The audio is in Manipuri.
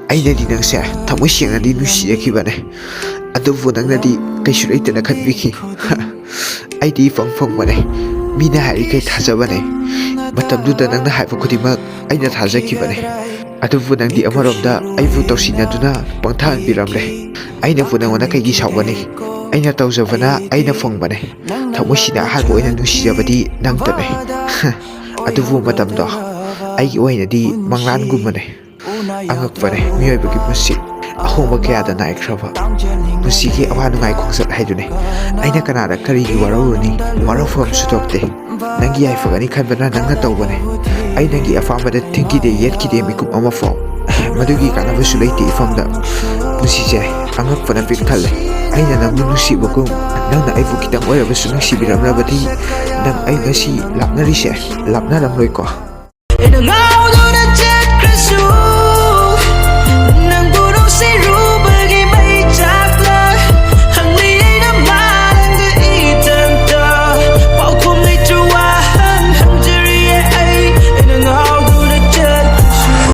ꯑꯩꯅꯗꯤ ꯅꯪꯁꯦ ꯊꯃꯣꯏ ꯁꯦꯡꯅꯗꯤ ꯅꯨꯡꯁꯤꯖꯈꯤꯕꯅꯦ ꯑꯗꯨꯕꯨ ꯅꯪꯅꯗꯤ ꯀꯩꯁꯨ ꯂꯩꯇꯅ ꯈꯟꯕꯤꯈꯤ ꯑꯩꯗꯤ ꯏꯐꯪ ꯐꯪꯕꯅꯦ ꯃꯤꯅ ꯍꯥꯏꯔꯤꯈꯩ ꯊꯥꯖꯕꯅꯦ ꯃꯇꯝꯗꯨꯗ ꯅꯪꯅ ꯍꯥꯏꯕ ꯈꯨꯗꯤꯡꯃꯛ ꯑꯩꯅ ꯊꯥꯖꯈꯤꯕꯅꯦ ꯑꯗꯨꯕꯨ ꯅꯪꯗꯤ ꯑꯃꯔꯣꯝꯗ ꯑꯩꯕꯨ ꯇꯧꯁꯤꯟꯅꯗꯨꯅ ꯄꯪꯊꯍꯟꯕꯤꯔꯝꯂꯦ ꯑꯩꯅꯕꯨ ꯅꯪꯉꯣꯟꯗ ꯀꯩꯒꯤ ꯁꯥꯎꯒꯅꯤ ꯑꯩꯅ ꯇꯧꯖꯕꯅ ꯑꯩꯅ ꯐꯪꯕꯅꯦ ꯊꯃꯣꯏꯁꯤꯅ ꯑꯍꯥꯟꯕ ꯑꯣꯏꯅ ꯅꯨꯡꯁꯤꯖꯕꯗꯤ ꯅꯪꯇꯅꯦ ꯑꯗꯨꯕꯨ ꯃꯇꯝꯗꯣ ꯑꯩꯒꯤ ꯑꯣꯏꯅꯗꯤ ꯃꯪꯂꯥꯟꯒꯨꯝꯕꯅꯦ ꯑꯉꯛꯄꯅꯦ ꯃꯤꯑꯣꯏꯕꯒꯤ ꯄꯨꯟꯁꯤ ꯑꯍꯣꯡꯕ ꯀꯌꯥꯗ ꯅꯥꯏꯈ꯭ꯔꯕ ꯄꯨꯟꯁꯤꯒꯤ ꯑꯋꯥ ꯅꯨꯡꯉꯥꯏ ꯈꯣꯡꯆꯠ ꯍꯥꯏꯗꯨꯅꯤ ꯑꯩꯅ ꯀꯅꯥꯗ ꯀꯔꯤꯒꯤ ꯋꯥꯔꯧꯔꯨꯅꯤ ꯋꯥꯔꯧꯐꯝꯁꯨ ꯊꯣꯛꯇꯦ ꯅꯪꯒꯤ ꯌꯥꯏꯐꯒꯅꯤ ꯈꯟꯕꯅ ꯅꯪꯅ ꯇꯧꯕꯅꯦ ꯑꯩ ꯅꯪꯒꯤ ꯑꯄꯥꯝꯕꯗ ꯊꯤꯡꯈꯤꯗꯦ ꯌꯦꯠꯈꯤꯗꯦ ꯃꯤꯀꯨꯞ ꯑꯃꯐꯥꯎ ꯃꯗꯨꯒꯤ ꯀꯥꯟꯅꯕꯁꯨ ꯂꯩꯇꯦ ꯏꯐꯝꯗ ꯄꯨꯟꯁꯤꯁꯦ ꯑꯉꯛꯄꯅ ꯄꯤꯛ ꯊꯜꯂꯦ ꯑꯩꯅ ꯅꯪꯕꯨ ꯅꯨꯡꯁꯤꯕꯒꯨꯝ ꯅꯪꯅ ꯑꯩꯕꯨ ꯈꯤꯇꯪ ꯑꯣꯏꯔꯕꯁꯨ ꯅꯨꯡꯁꯤꯕꯤꯔꯝꯂꯕꯗꯤ ꯅꯪ ꯑꯩ ꯉꯁꯤ ꯂꯥꯞꯅꯔꯤꯁꯦ ꯂꯥꯞꯅꯔꯝꯂꯣꯏꯀꯣ